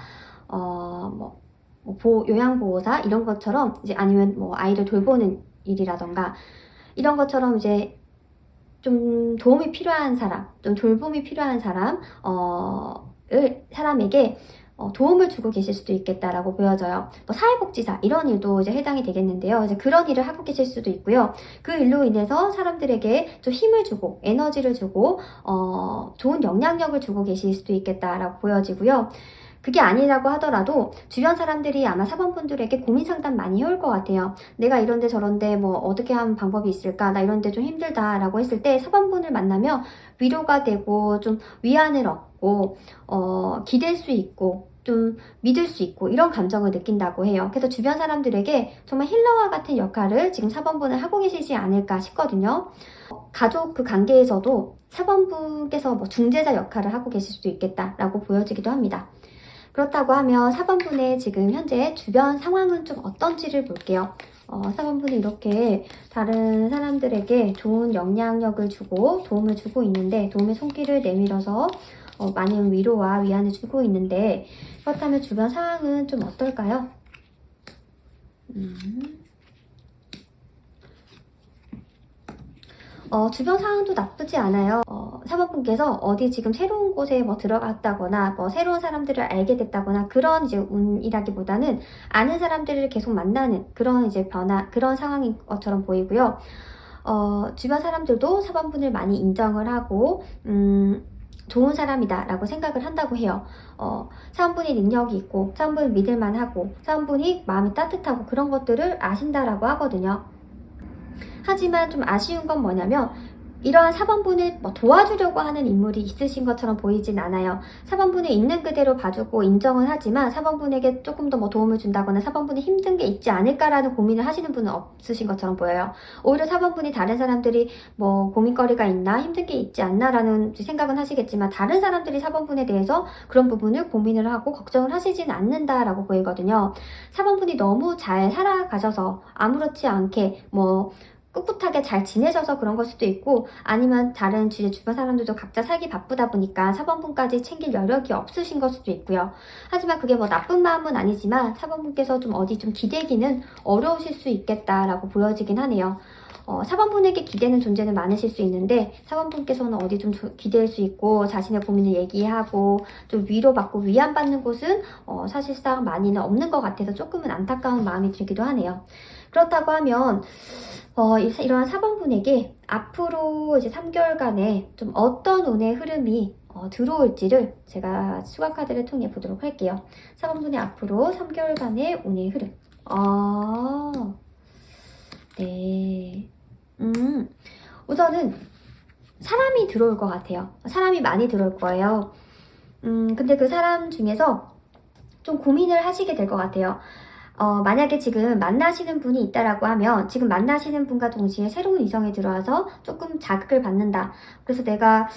요양보호사 이런 것처럼, 이제 아니면 아이를 돌보는 일이라던가 이런 것처럼 이제 좀 도움이 필요한 사람, 좀 돌봄이 필요한 사람에게 도움을 주고 계실 수도 있겠다라고 보여져요. 사회복지사 이런 일도 이제 해당이 되겠는데요. 이제 그런 일을 하고 계실 수도 있고요. 그 일로 인해서 사람들에게 좀 힘을 주고 에너지를 주고 좋은 영향력을 주고 계실 수도 있겠다라고 보여지고요. 그게 아니라고 하더라도 주변 사람들이 아마 사범분들에게 고민 상담 많이 해올 것 같아요. 내가 이런데 저런데 어떻게 하면 방법이 있을까? 나 이런데 좀 힘들다라고 했을 때 사범분을 만나면 위로가 되고 좀 위안을 얻고 기댈 수 있고 좀 믿을 수 있고 이런 감정을 느낀다고 해요. 그래서 주변 사람들에게 정말 힐러와 같은 역할을 지금 사범분을 하고 계시지 않을까 싶거든요. 가족 그 관계에서도 사범분께서 중재자 역할을 하고 계실 수도 있겠다라고 보여지기도 합니다. 그렇다고 하면 4번분의 지금 현재 주변 상황은 좀 어떤지를 볼게요. 4번분이 이렇게 다른 사람들에게 좋은 영향력을 주고 도움을 주고 있는데, 도움의 손길을 내밀어서 많은 위로와 위안을 주고 있는데, 그렇다면 주변 상황은 좀 어떨까요? 주변 상황도 나쁘지 않아요. 사모분께서 어디 지금 새로운 곳에 들어갔다거나 새로운 사람들을 알게 됐다거나 그런 이제 운이라기보다는 아는 사람들을 계속 만나는 그런 이제 그런 상황인 것처럼 보이고요. 주변 사람들도 사범분을 많이 인정을 하고 좋은 사람이다 라고 생각을 한다고 해요. 사원분이 능력이 있고 사원분을 믿을만하고 사원분이 마음이 따뜻하고 그런 것들을 아신다라고 하거든요. 하지만 좀 아쉬운 건 뭐냐면 이러한 사범분을 도와주려고 하는 인물이 있으신 것처럼 보이진 않아요. 사범분을 있는 그대로 봐주고 인정은 하지만 사범분에게 조금 더 도움을 준다거나 사범분이 힘든 게 있지 않을까라는 고민을 하시는 분은 없으신 것처럼 보여요. 오히려 사범분이 다른 사람들이 고민거리가 있나 힘든 게 있지 않나라는 생각은 하시겠지만 다른 사람들이 사범분에 대해서 그런 부분을 고민을 하고 걱정을 하시진 않는다라고 보이거든요. 사범분이 너무 잘 살아가셔서 아무렇지 않게 꿋꿋하게 잘 지내셔서 그런 걸 수도 있고, 아니면 다른 주변 사람들도 각자 살기 바쁘다 보니까 사범분까지 챙길 여력이 없으신 걸 수도 있고요. 하지만 그게 나쁜 마음은 아니지만 사범분께서 좀 어디 좀 기대기는 어려우실 수 있겠다라고 보여지긴 하네요. 사범분에게 기대는 존재는 많으실 수 있는데 사범분께서는 어디 좀 기댈 수 있고 자신의 고민을 얘기하고 좀 위로받고 위안받는 곳은 사실상 많이는 없는 것 같아서 조금은 안타까운 마음이 들기도 하네요. 그렇다고 하면 이러한 사범분에게 앞으로 이제 3개월간에 좀 어떤 운의 흐름이 들어올지를 제가 수강 카드를 통해 보도록 할게요. 사범분의 앞으로 3개월간의 운의 흐름. 네. 우선은 사람이 들어올 것 같아요. 사람이 많이 들어올 거예요. 근데 그 사람 중에서 좀 고민을 하시게 될 것 같아요. 만약에 지금 만나시는 분이 있다라고 하면 지금 만나시는 분과 동시에 새로운 이성이 들어와서 조금 자극을 받는다. 그래서 내가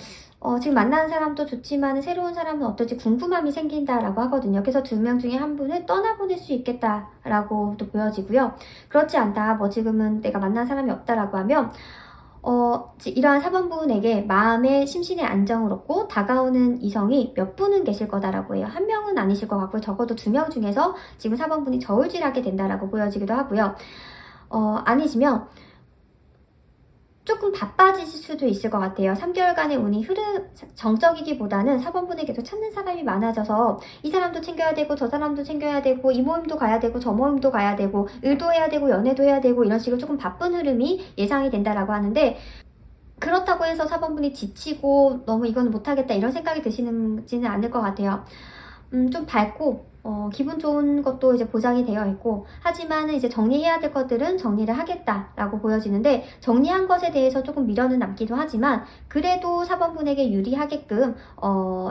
지금 만나는 사람도 좋지만 새로운 사람은 어떨지 궁금함이 생긴다라고 하거든요. 그래서 2명 중에 한 분을 떠나보낼 수 있겠다라고 또 보여지고요. 그렇지 않다. 지금은 내가 만난 사람이 없다라고 하면 이러한 사범분에게 마음의 심신의 안정을 얻고 다가오는 이성이 몇 분은 계실 거다라고 해요. 1명은 아니실 것 같고 적어도 2명 중에서 지금 사범분이 저울질하게 된다라고 보여지기도 하고요. 아니시면 조금 바빠지실 수도 있을 것 같아요. 3개월간의 운이 정적이기보다는 사범분에게도 찾는 사람이 많아져서 이 사람도 챙겨야 되고 저 사람도 챙겨야 되고 이 모임도 가야 되고 저 모임도 가야 되고 일도 해야 되고 연애도 해야 되고 이런 식으로 조금 바쁜 흐름이 예상이 된다라고 하는데, 그렇다고 해서 사범분이 지치고 너무 이건 못하겠다 이런 생각이 드시지는 않을 것 같아요. 좀 밝고 기분 좋은 것도 이제 보장이 되어 있고, 하지만 이제 정리해야 될 것들은 정리를 하겠다라고 보여지는데, 정리한 것에 대해서 조금 미련은 남기도 하지만 그래도 사범분에게 유리하게끔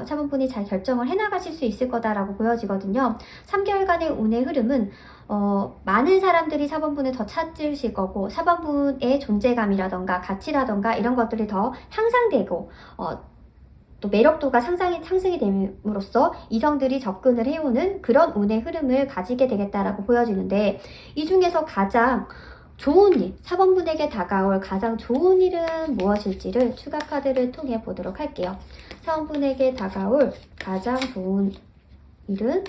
사범분이 잘 결정을 해나가실 수 있을 거다라고 보여지거든요. 3개월간의 운의 흐름은 많은 사람들이 4번분을 더 찾으실 거고 4번분의 존재감이라던가 가치라던가 이런 것들이 더 향상되고 또 매력도가 상승이 됨으로써 이성들이 접근을 해오는 그런 운의 흐름을 가지게 되겠다라고 보여지는데, 이 중에서 가장 좋은 일, 4번분에게 다가올 가장 좋은 일은 무엇일지를 추가 카드를 통해 보도록 할게요. 4번분에게 다가올 가장 좋은 일은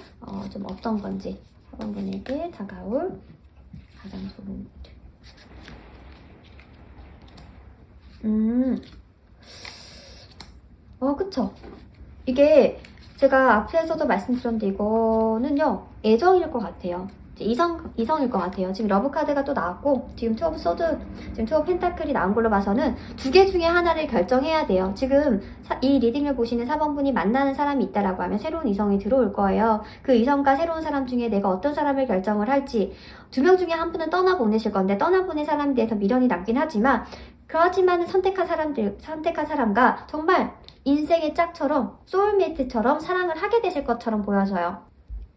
좀 어떤 건지, 4번분에게 다가올 가장 좋은 일. 그쵸. 이게 제가 앞에서도 말씀드렸는데 이거는요, 애정일 것 같아요. 이성일 것 같아요. 지금 러브 카드가 또 나왔고, 지금 투 오브 소드, 지금 투 오브 펜타클이 나온 걸로 봐서는 두 개 중에 하나를 결정해야 돼요. 지금 이 리딩을 보시는 4번분이 만나는 사람이 있다라고 하면 새로운 이성이 들어올 거예요. 그 이성과 새로운 사람 중에 내가 어떤 사람을 결정을 할지, 두 명 중에 한 분은 떠나보내실 건데, 떠나보낸 사람에 대해서 미련이 남긴 하지만, 그렇지만 선택한 사람과 정말 인생의 짝처럼, 소울메이트처럼 사랑을 하게 되실 것처럼 보여져요.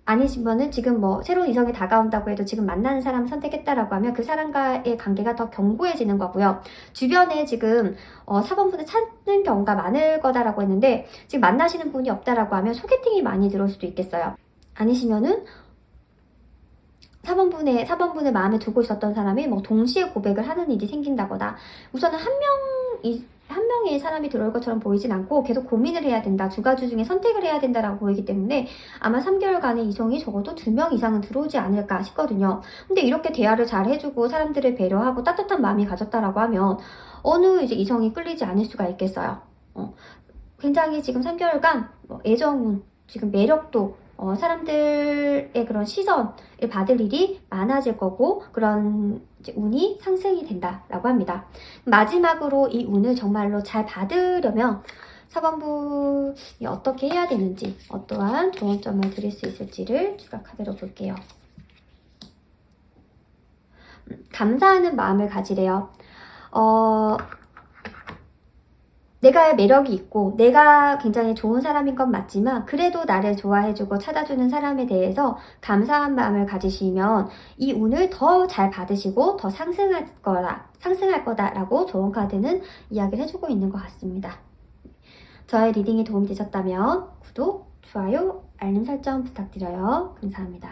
아니시면은 지금 뭐 새로운 이성이 다가온다고 해도 지금 만나는 사람을 선택했다라고 하면 그 사람과의 관계가 더 견고해지는 거고요. 주변에 지금 4번분을 찾는 경우가 많을 거다라고 했는데, 지금 만나시는 분이 없다라고 하면 소개팅이 많이 들어올 수도 있겠어요. 아니시면은 4번분의 마음에 두고 있었던 사람이 뭐 동시에 고백을 하는 일이 생긴다거나, 우선은 한 명의 사람이 들어올 것처럼 보이진 않고 계속 고민을 해야 된다, 두 가지 중에 선택을 해야 된다라고 보이기 때문에 아마 3개월간의 이성이 적어도 2명 이상은 들어오지 않을까 싶거든요. 근데 이렇게 대화를 잘 해주고 사람들을 배려하고 따뜻한 마음이 가졌다라고 하면 어느 이제 이성이 끌리지 않을 수가 있겠어요. 굉장히 지금 3개월간 애정운, 지금 매력도, 사람들의 그런 시선을 받을 일이 많아질 거고, 그런 이제 운이 상승이 된다라고 합니다. 마지막으로 이 운을 정말로 잘 받으려면 4번분이 어떻게 해야 되는지, 어떠한 조언점을 드릴 수 있을지를 추가 카드로 볼게요. 감사하는 마음을 가지래요. 내가 매력이 있고 내가 굉장히 좋은 사람인 건 맞지만 그래도 나를 좋아해주고 찾아주는 사람에 대해서 감사한 마음을 가지시면 이 운을 더 잘 받으시고 더 상승할 거다라고 조언 카드는 이야기를 해주고 있는 것 같습니다. 저의 리딩이 도움이 되셨다면 구독, 좋아요, 알림 설정 부탁드려요. 감사합니다.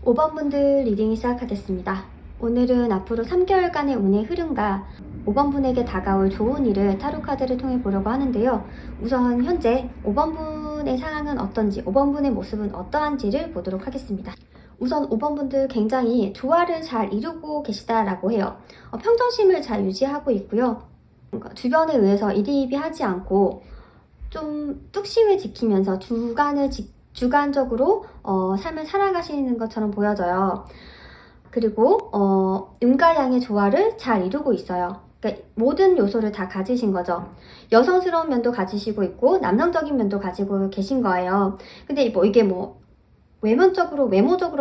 5번분들 리딩이 시작하겠습니다. 오늘은 앞으로 3개월간의 운의 흐름과 5번분에게 다가올 좋은 일을 타로 카드를 통해 보려고 하는데요. 우선 현재 5번분의 상황은 어떤지, 5번분의 모습은 어떠한지를 보도록 하겠습니다. 우선 5번분들 굉장히 조화를 잘 이루고 계시다라고 해요. 평정심을 잘 유지하고 있고요. 주변에 의해서 이리이비하지 않고 좀 뚝심을 지키면서 주관적으로 삶을 살아가시는 것처럼 보여져요. 그리고 음과 양의 조화를 잘 이루고 있어요. 그러니까 모든 요소를 다 가지신 거죠. 여성스러운 면도 가지시고 있고 남성적인 면도 가지고 계신 거예요. 근데 이게 외모적으로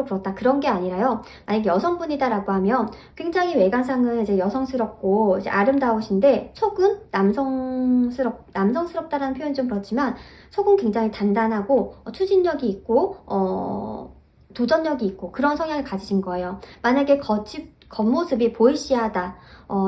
그렇다 그런 게 아니라요. 만약에 여성분이다라고 하면 굉장히 외관상은 이제 여성스럽고 이제 아름다우신데 속은 남성스럽다라는 표현 좀 그렇지만 속은 굉장히 단단하고 추진력이 있고 도전력이 있고 그런 성향을 가지신 거예요. 만약에 겉모습이 보이시하다,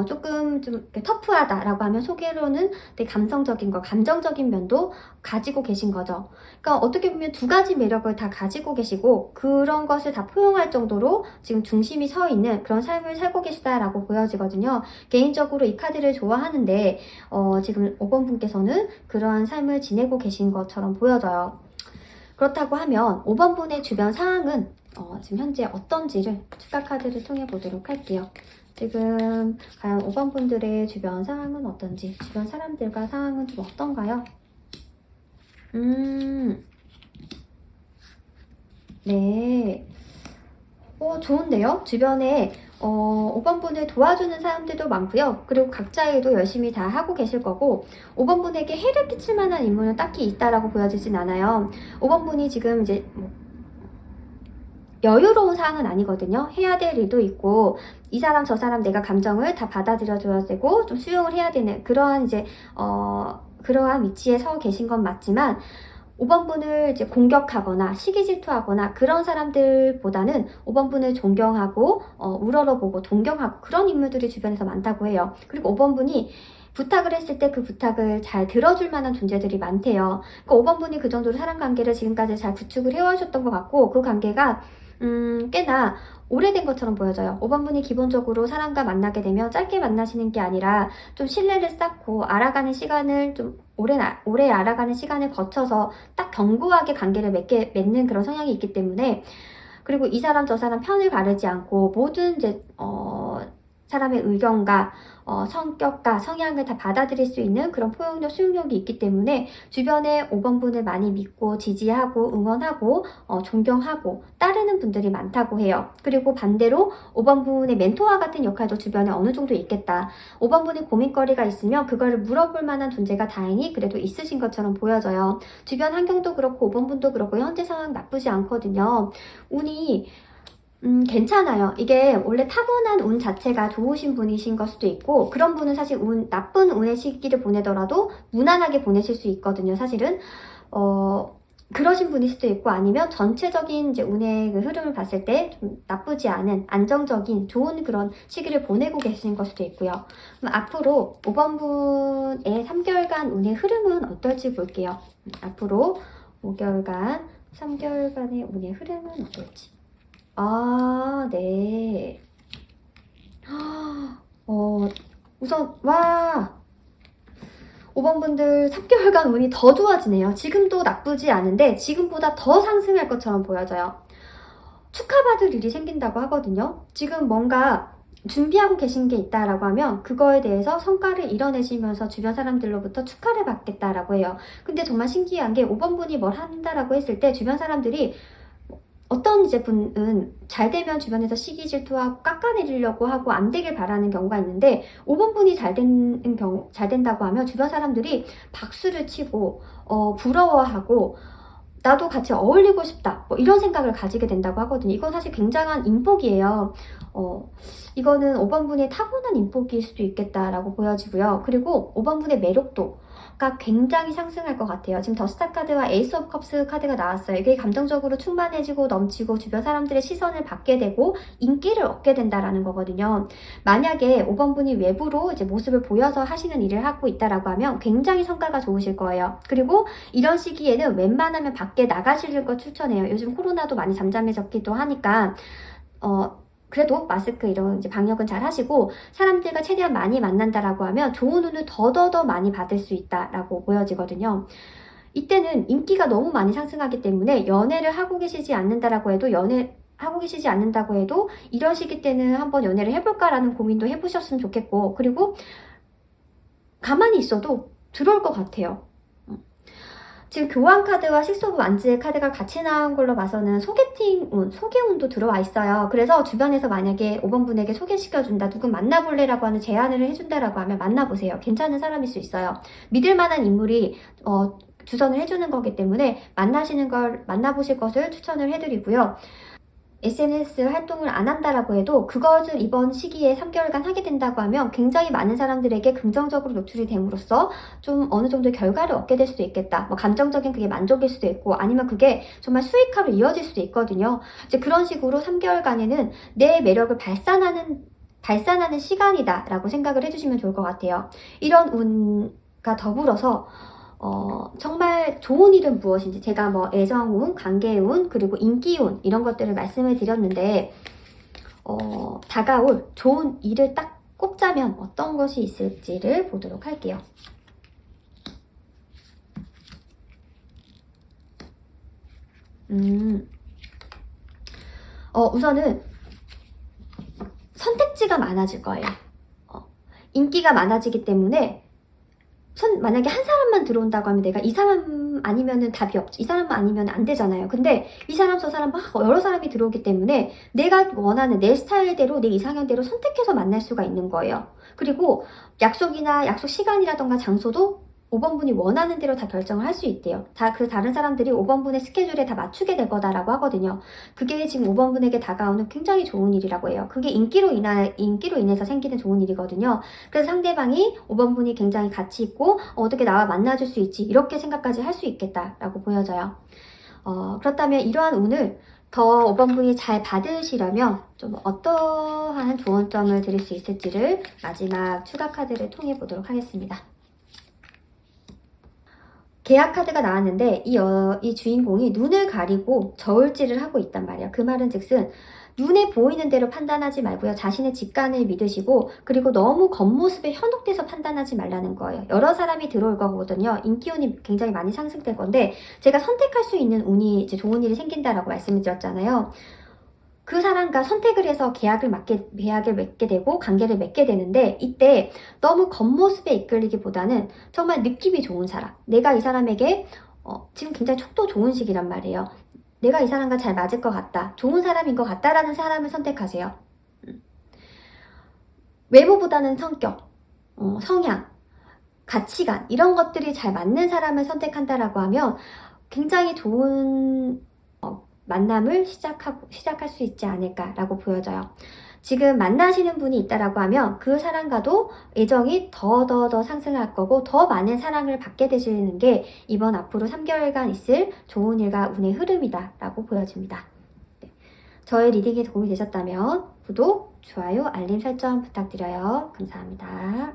조금 좀 터프하다라고 하면 속으로는 되게 감정적인 면도 가지고 계신 거죠. 그러니까 어떻게 보면 두 가지 매력을 다 가지고 계시고 그런 것을 다 포용할 정도로 지금 중심이 서 있는 그런 삶을 살고 계시다라고 보여지거든요. 개인적으로 이 카드를 좋아하는데 지금 5번분께서는 그러한 삶을 지내고 계신 것처럼 보여져요. 그렇다고 하면 5번분의 주변 상황은 지금 현재 어떤지를 추가 카드를 통해 보도록 할게요. 지금 과연 5번분들의 주변 상황은 어떤지, 주변 사람들과 상황은 좀 어떤가요? 네. 좋은데요? 주변에 5번분을 도와주는 사람들도 많고요. 그리고 각자의 일도 열심히 다 하고 계실 거고 5번분에게 해를 끼칠 만한 인물은 딱히 있다라고 보여지진 않아요. 5번분이 지금 이제 여유로운 상황은 아니거든요. 해야 될 일도 있고 이 사람 저 사람 내가 감정을 다 받아들여줘야 되고 좀 수용을 해야 되는 그러한 이제 그러한 위치에 서 계신 건 맞지만 5번 분을 이제 공격하거나 시기 질투하거나 그런 사람들보다는 5번 분을 존경하고 우러러보고 동경하고 그런 인물들이 주변에서 많다고 해요. 그리고 5번 분이 부탁을 했을 때 그 부탁을 잘 들어줄 만한 존재들이 많대요. 그러니까 5번 분이 그 정도로 사람 관계를 지금까지 잘 구축을 해오셨던 것 같고 그 관계가 꽤나 오래된 것처럼 보여져요. 5번 분이 기본적으로 사람과 만나게 되면 짧게 만나시는 게 아니라 좀 신뢰를 쌓고 알아가는 시간을 좀 오래 알아가는 시간을 거쳐서 딱 견고하게 관계를 맺는 그런 성향이 있기 때문에 그리고 이 사람 저 사람 편을 가르지 않고 모든 이제 사람의 의견과 성격과 성향을 다 받아들일 수 있는 그런 포용력, 수용력이 있기 때문에 주변에 5번 분을 많이 믿고 지지하고 응원하고 존경하고 따르는 분들이 많다고 해요. 그리고 반대로 5번 분의 멘토와 같은 역할도 주변에 어느 정도 있겠다. 5번 분이 고민거리가 있으면 그거를 물어볼 만한 존재가 다행히 그래도 있으신 것처럼 보여져요. 주변 환경도 그렇고 5번 분도 그렇고 현재 상황 나쁘지 않거든요. 운이 괜찮아요. 이게 원래 타고난 운 자체가 좋으신 분이신 걸 수도 있고 그런 분은 사실 나쁜 운의 시기를 보내더라도 무난하게 보내실 수 있거든요. 사실은 그러신 분일 수도 있고 아니면 전체적인 이제 운의 그 흐름을 봤을 때 좀 나쁘지 않은 안정적인 좋은 그런 시기를 보내고 계신 걸 수도 있고요. 그럼 앞으로 5번 분의 3개월간 운의 흐름은 어떨지 볼게요. 앞으로 5개월간 3개월간의 운의 흐름은 어떨지. 아, 네. 우선, 와! 5번 분들 3개월간 운이 더 좋아지네요. 지금도 나쁘지 않은데 지금보다 더 상승할 것처럼 보여져요. 축하받을 일이 생긴다고 하거든요. 지금 뭔가 준비하고 계신 게 있다라고 하면 그거에 대해서 성과를 이뤄내시면서 주변 사람들로부터 축하를 받겠다라고 해요. 근데 정말 신기한 게 5번 분이 뭘 한다라고 했을 때 주변 사람들이 어떤 이제 분은 잘 되면 주변에서 시기 질투하고 깎아내리려고 하고 안 되길 바라는 경우가 있는데 5번 분이 잘 된다고 하면 주변 사람들이 박수를 치고 부러워하고 나도 같이 어울리고 싶다 뭐 이런 생각을 가지게 된다고 하거든요. 이건 사실 굉장한 인복이에요. 이거는 5번 분의 타고난 인복일 수도 있겠다라고 보여지고요. 그리고 5번 분의 매력도 굉장히 상승할 것 같아요. 지금 더 스타 카드와 에이스 오브 컵스 카드가 나왔어요. 이게 감정적으로 충만해지고 넘치고 주변 사람들의 시선을 받게 되고 인기를 얻게 된다라는 거거든요. 만약에 5번 분이 외부로 이제 모습을 보여서 하시는 일을 하고 있다라고 하면 굉장히 성과가 좋으실 거예요. 그리고 이런 시기에는 웬만하면 밖에 나가시는 걸 추천해요. 요즘 코로나도 많이 잠잠해졌기도 하니까 그래도 마스크 이런 이제 방역은 잘 하시고 사람들과 최대한 많이 만난다라고 하면 좋은 운을 더더더 많이 받을 수 있다라고 보여지거든요. 이때는 인기가 너무 많이 상승하기 때문에 연애를 하고 계시지 않는다라고 해도 하고 계시지 않는다고 해도 이런 시기 때는 한번 연애를 해볼까라는 고민도 해보셨으면 좋겠고 그리고 가만히 있어도 들어올 것 같아요. 지금 교환 카드와 식스 오브 완즈의 카드가 같이 나온 걸로 봐서는 소개팅 운, 소개운도 들어와 있어요. 그래서 주변에서 만약에 5번 분에게 소개시켜준다, 누구 만나볼래라고 하는 제안을 해준다라고 하면 만나보세요. 괜찮은 사람일 수 있어요. 믿을 만한 인물이 주선을 해주는 거기 때문에 만나보실 것을 추천을 해드리고요. SNS 활동을 안 한다라고 해도 그것을 이번 시기에 3개월간 하게 된다고 하면 굉장히 많은 사람들에게 긍정적으로 노출이 됨으로써 좀 어느 정도의 결과를 얻게 될 수도 있겠다. 뭐 감정적인 그게 만족일 수도 있고 아니면 그게 정말 수익화로 이어질 수도 있거든요. 이제 그런 식으로 3개월간에는 내 매력을 발산하는 시간이다라고 생각을 해주시면 좋을 것 같아요. 이런 운과 더불어서 정말 좋은 일은 무엇인지 제가 뭐 애정운, 관계운, 그리고 인기운 이런 것들을 말씀을 드렸는데 다가올 좋은 일을 딱 꼽자면 어떤 것이 있을지를 보도록 할게요. 우선은 선택지가 많아질 거예요. 인기가 많아지기 때문에 만약에 한 사람만 들어온다고 하면 내가 이 사람 아니면은 답이 없지. 이 사람만 아니면 안 되잖아요. 근데 이 사람 저 사람 막 여러 사람이 들어오기 때문에 내가 원하는 내 스타일대로 내 이상형대로 선택해서 만날 수가 있는 거예요. 그리고 약속 시간이라던가 장소도 5번 분이 원하는 대로 다 결정을 할 수 있대요. 그 다른 사람들이 5번 분의 스케줄에 다 맞추게 될 거다라고 하거든요. 그게 지금 5번 분에게 다가오는 굉장히 좋은 일이라고 해요. 그게 인기로 인해서 생기는 좋은 일이거든요. 그래서 상대방이 5번 분이 굉장히 가치 있고 어떻게 나와 만나줄 수 있지 이렇게 생각까지 할 수 있겠다라고 보여져요. 그렇다면 이러한 운을 더 5번 분이 잘 받으시려면 좀 어떠한 좋은 점을 드릴 수 있을지를 마지막 추가 카드를 통해 보도록 하겠습니다. 계약 카드가 나왔는데 이 주인공이 눈을 가리고 저울질을 하고 있단 말이에요. 그 말은 즉슨 눈에 보이는 대로 판단하지 말고요. 자신의 직관을 믿으시고 그리고 너무 겉모습에 현혹돼서 판단하지 말라는 거예요. 여러 사람이 들어올 거거든요. 인기운이 굉장히 많이 상승될 건데 제가 선택할 수 있는 운이 이제 좋은 일이 생긴다라고 말씀을 드렸잖아요. 그 사람과 선택을 해서 계약을 맺게 되고 관계를 맺게 되는데 이때 너무 겉모습에 이끌리기보다는 정말 느낌이 좋은 사람, 내가 이 사람에게 지금 굉장히 촉도 좋은 시기란 말이에요. 내가 이 사람과 잘 맞을 것 같다, 좋은 사람인 것 같다라는 사람을 선택하세요. 외모보다는 성격, 성향, 가치관 이런 것들이 잘 맞는 사람을 선택한다라고 하면 굉장히 좋은 만남을 시작할 수 있지 않을까라고 보여져요. 지금 만나시는 분이 있다라고 하면 그 사람과도 애정이 더 상승할 거고 더 많은 사랑을 받게 되시는 게 이번 앞으로 3개월간 있을 좋은 일과 운의 흐름이다라고 보여집니다. 저의 리딩에 도움이 되셨다면 구독, 좋아요, 알림 설정 부탁드려요. 감사합니다.